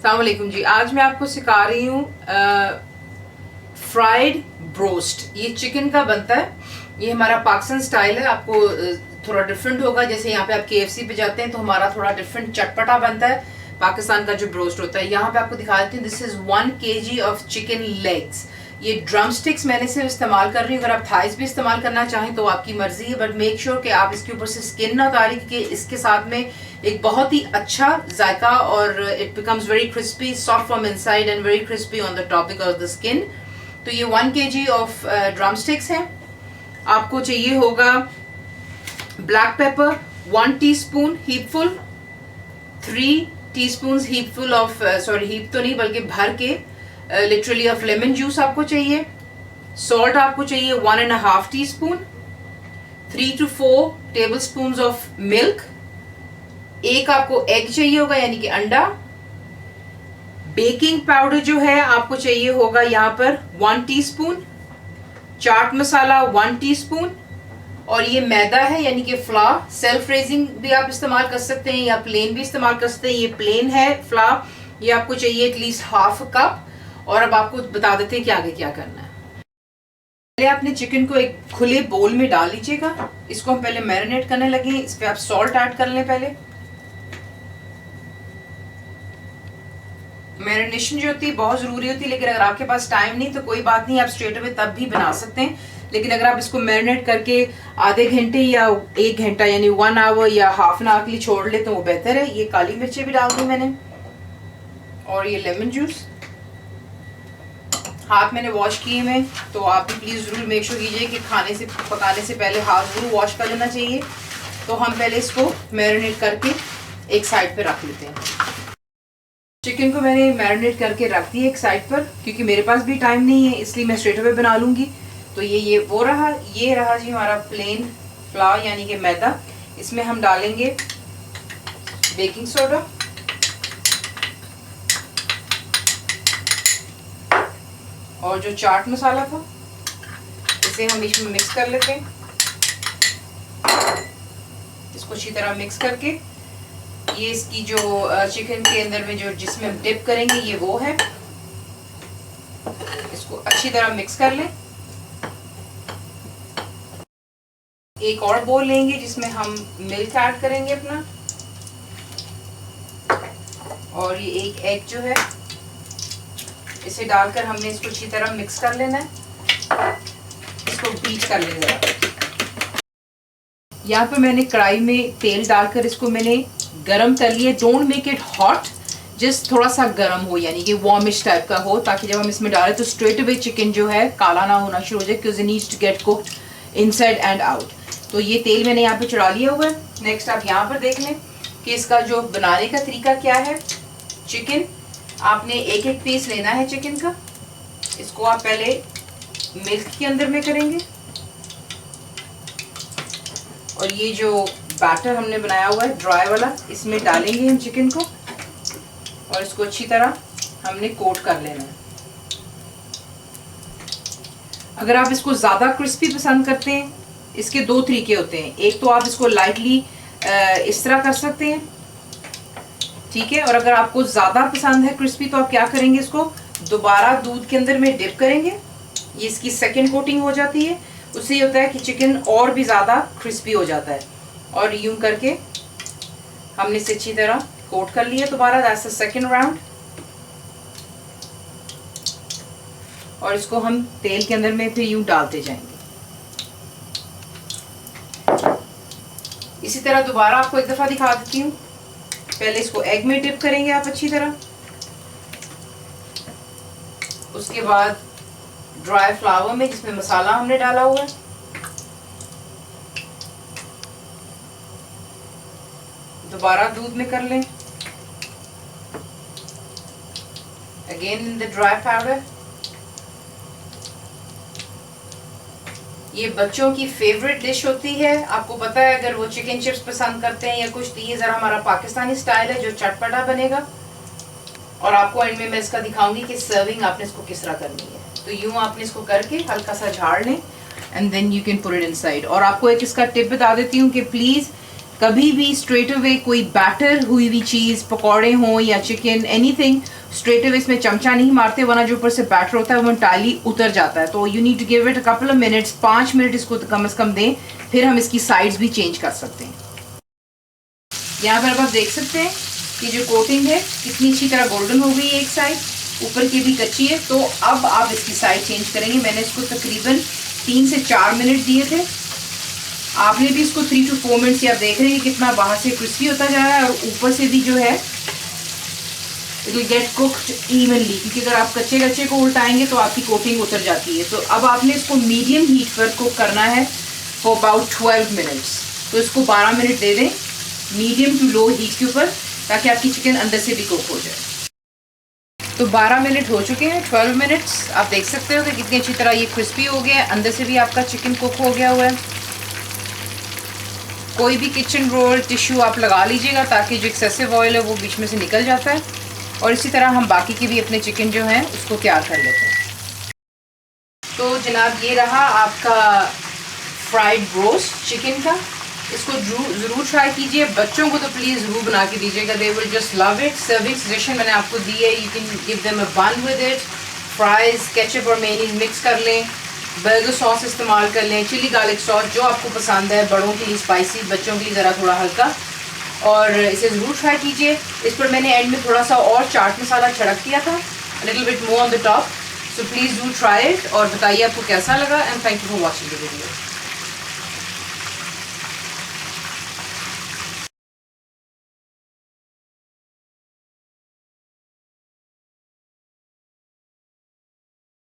अस्सलाम वालेकुम जी। आज मैं आपको सिखा रही हूँ फ्राइड ब्रोस्ट। ये चिकन का बनता है। ये हमारा पाकिस्तान स्टाइल है। आपको थोड़ा डिफरेंट होगा। जैसे यहाँ पे आप KFC पे जाते हैं तो हमारा थोड़ा डिफरेंट चटपटा बनता है। पाकिस्तान का जो ब्रोस्ट होता है, यहाँ पे आपको दिखा देती हूँ। This is 1 kg of chicken legs. ये ड्रम स्टिक्स मैंने सिर्फ इस्तेमाल कर रही हूँ। अगर आप थाइस भी इस्तेमाल करना चाहें तो आपकी मर्जी है, बट मेक श्योर कि आप इसके ऊपर से स्किन ना उतारें, क्योंकि इसके साथ में एक बहुत ही अच्छा जायका और it becomes very crispy, soft from inside and very crispy on the top because the skin. तो ये 1 kg ऑफ ड्रम स्टिक्स हैं। आपको चाहिए होगा black pepper 1 teaspoon heapful, 3 teaspoon heapful of heap तो नहीं बल्कि भर के लिटरली ऑफ लेमन जूस आपको चाहिए। सॉल्ट आपको चाहिए 1.5 teaspoon, 3 to 4 table spoon of milk, एक आपको एग चाहिए होगा यानी कि अंडा। बेकिंग पाउडर जो है आपको चाहिए होगा यहाँ पर 1 टीस्पून, चाट मसाला 1 टीस्पून, और ये मैदा है यानी कि फ्लावर। सेल्फ रेजिंग भी आप इस्तेमाल कर सकते हैं या प्लेन भी इस्तेमाल कर सकते हैं। ये प्लेन है फ्लावर। ये आपको चाहिए एटलीस्ट हाफ कप। और अब आपको बता देते हैं कि आगे क्या करना है। पहले आपने चिकन को एक खुले बोल में डाल लीजिएगा। इसको हम पहले मैरिनेट करने लगे। इस पर आप सॉल्ट ऐड कर लें। पहले मैरिनेशन जो होती है बहुत जरूरी होती है, लेकिन अगर आपके पास टाइम नहीं तो कोई बात नहीं, आप स्ट्रेट अवे तब भी बना सकते हैं। लेकिन अगर आप इसको मैरिनेट करके आधे घंटे या 1 घंटा यानी 1 आवर या हाफ एन आवर के लिए छोड़ ले तो वो बेहतर है। ये काली मिर्चें भी डाल दी मैंने, और ये लेमन जूस। हाथ मैंने वॉश किए हैं, तो आप भी प्लीज़ ज़रूर मेक श्योर कीजिए कि पकाने से पहले हाथ ज़रूर वॉश कर लेना चाहिए। तो हम पहले इसको मैरिनेट करके एक साइड पे रख लेते हैं। चिकन को मैंने मैरिनेट करके रख दिया एक साइड पर, क्योंकि मेरे पास भी टाइम नहीं है, इसलिए मैं स्ट्रेट अवे बना लूँगी। तो ये वो रहा। ये रहा जी हमारा प्लेन फ्लावर यानी कि मैदा। इसमें हम डालेंगे बेकिंग सोडा, और जो चाट मसाला था इसे हम इसमें मिक्स कर लेते हैं। इसको अच्छी तरह मिक्स करके ये इसकी जो चिकन के अंदर में जो जिसमें हम डिप करेंगे ये वो है। इसको अच्छी तरह मिक्स कर लें। एक और बोल लेंगे जिसमें हम मिल्क ऐड करेंगे अपना, और ये एक एग जो है इसे डालकर हमने इसको अच्छी तरह मिक्स कर लेना है। इसको बीट कर लेना है। यहाँ पे मैंने कढ़ाई में तेल डालकर इसको मैंने गरम कर लिया। Don't make it hot, just थोड़ा सा गरम हो यानी कि वार्मिश टाइप का हो, ताकि जब हम इसमें डालें तो स्ट्रेट अवे चिकन जो है काला ना होना शुरू हो जाए, because it needs to get cooked inside and out. तो ये तेल मैंने यहाँ पे चढ़ा लिया हुआ है। नेक्स्ट आप यहाँ पर देख लें कि इसका जो बनाने का तरीका क्या है। चिकन आपने एक एक पीस लेना है चिकन का। इसको आप पहले मिल्क के अंदर में करेंगे, और ये जो बैटर हमने बनाया हुआ है ड्राई वाला इसमें डालेंगे हम चिकन को, और इसको अच्छी तरह हमने कोट कर लेना है। अगर आप इसको ज़्यादा क्रिस्पी पसंद करते हैं, इसके 2 तरीके होते हैं। एक तो आप इसको लाइटली इस तरह कर सकते हैं, ठीक है। और अगर आपको ज़्यादा पसंद है क्रिस्पी तो आप क्या करेंगे, इसको दोबारा दूध के अंदर में डिप करेंगे। ये इसकी सेकंड कोटिंग हो जाती है। उससे ये होता है कि चिकन और भी ज़्यादा क्रिस्पी हो जाता है। और यूं करके हमने इसे अच्छी तरह कोट कर लिया दोबारा। That's the second round. और इसको हम तेल के अंदर में फिर यूं डालते जाएंगे। इसी तरह दोबारा आपको एक दफ़ा दिखा देती हूँ। पहले इसको एग में डिप करेंगे आप अच्छी तरह, उसके बाद ड्राई फ्लावर में जिसमें मसाला हमने डाला हुआ है, दोबारा दूध में कर लें, again in the dry powder. ये बच्चों की फेवरेट डिश होती है। आपको पता है अगर वो चिकन चिप्स पसंद करते हैं या कुछ, तो ये ज़रा हमारा पाकिस्तानी स्टाइल है जो चटपटा बनेगा। और आपको एंड में मैं इसका दिखाऊंगी कि सर्विंग आपने इसको किस तरह करनी है। तो यूँ आपने इसको करके हल्का सा झाड़ लें and then you can put it inside. और आपको एक इसका टिप बता देती हूँ कि प्लीज़ कभी भी स्ट्रेट अवे कोई बैटर हुई हुई चीज़, पकौड़े हों या चिकन, एनीथिंग, स्ट्रेट अवे इसमें चमचा नहीं मारते, वरना जो ऊपर से बैटर होता है वो इंटायरली उतर जाता है। तो you need to give it a couple of minutes, 5 minute इसको कम से कम दें, फिर हम इसकी साइड्स भी चेंज कर सकते हैं। यहाँ पर आप देख सकते हैं कि जो कोटिंग है कितनी अच्छी तरह गोल्डन हो गई है, एक साइड, ऊपर की भी कच्ची है। तो अब आप इसकी साइड चेंज करेंगे। मैंने इसको तकरीबन 3 से 4 मिनट दिए थे, आपने भी इसको 3 to 4 मिनट्स। आप देख रहे हैं कि कितना बाहर से क्रिस्पी होता जा रहा है और ऊपर से भी जो है it will get cooked evenly, क्योंकि अगर आप कच्चे कच्चे को उल्टाएंगे तो आपकी कोटिंग उतर जाती है। तो अब आपने इसको मीडियम हीट पर कुक करना है फॉर अबाउट 12 मिनट्स। तो इसको 12 मिनट दे दें मीडियम टू लो हीट के ऊपर, ताकि आपकी चिकन अंदर से भी कुक हो जाए। तो 12 मिनट हो चुके हैं, 12 मिनट्स। आप देख सकते हो कि कितनी अच्छी तरह ये क्रिस्पी हो गया है, अंदर से भी आपका चिकन कुक हो गया हुआ है। कोई भी किचन रोल टिश्यू आप लगा लीजिएगा ताकि जो एक्सेसिव ऑयल है वो बीच में से निकल जाता है। और इसी तरह हम बाकी के भी अपने चिकन जो हैं उसको तैयार कर लेते हैं। तो जनाब ये रहा आपका फ्राइड रोस्ट चिकन का। इसको ज़रूर ट्राई कीजिए, बच्चों को तो प्लीज़ ज़रूर बना के दीजिएगा, they will just love it. Serving suggestion मैंने आपको दी है, you can give them a बन विद इट, फ्राइज़, केचप और मेयोनीज मिक्स कर लें, बर्गर सॉस इस्तेमाल कर लें, चिली गार्लिक सॉस जो आपको पसंद है, बड़ों के लिए स्पाइसी, बच्चों के लिए ज़रा थोड़ा हल्का। और इसे ज़रूर ट्राई कीजिए। इस पर मैंने एंड में थोड़ा सा और चाट मसाला छिड़क दिया था, little bit more on the top. So please do try it और बताइए आपको कैसा लगा। And thank you for watching the video.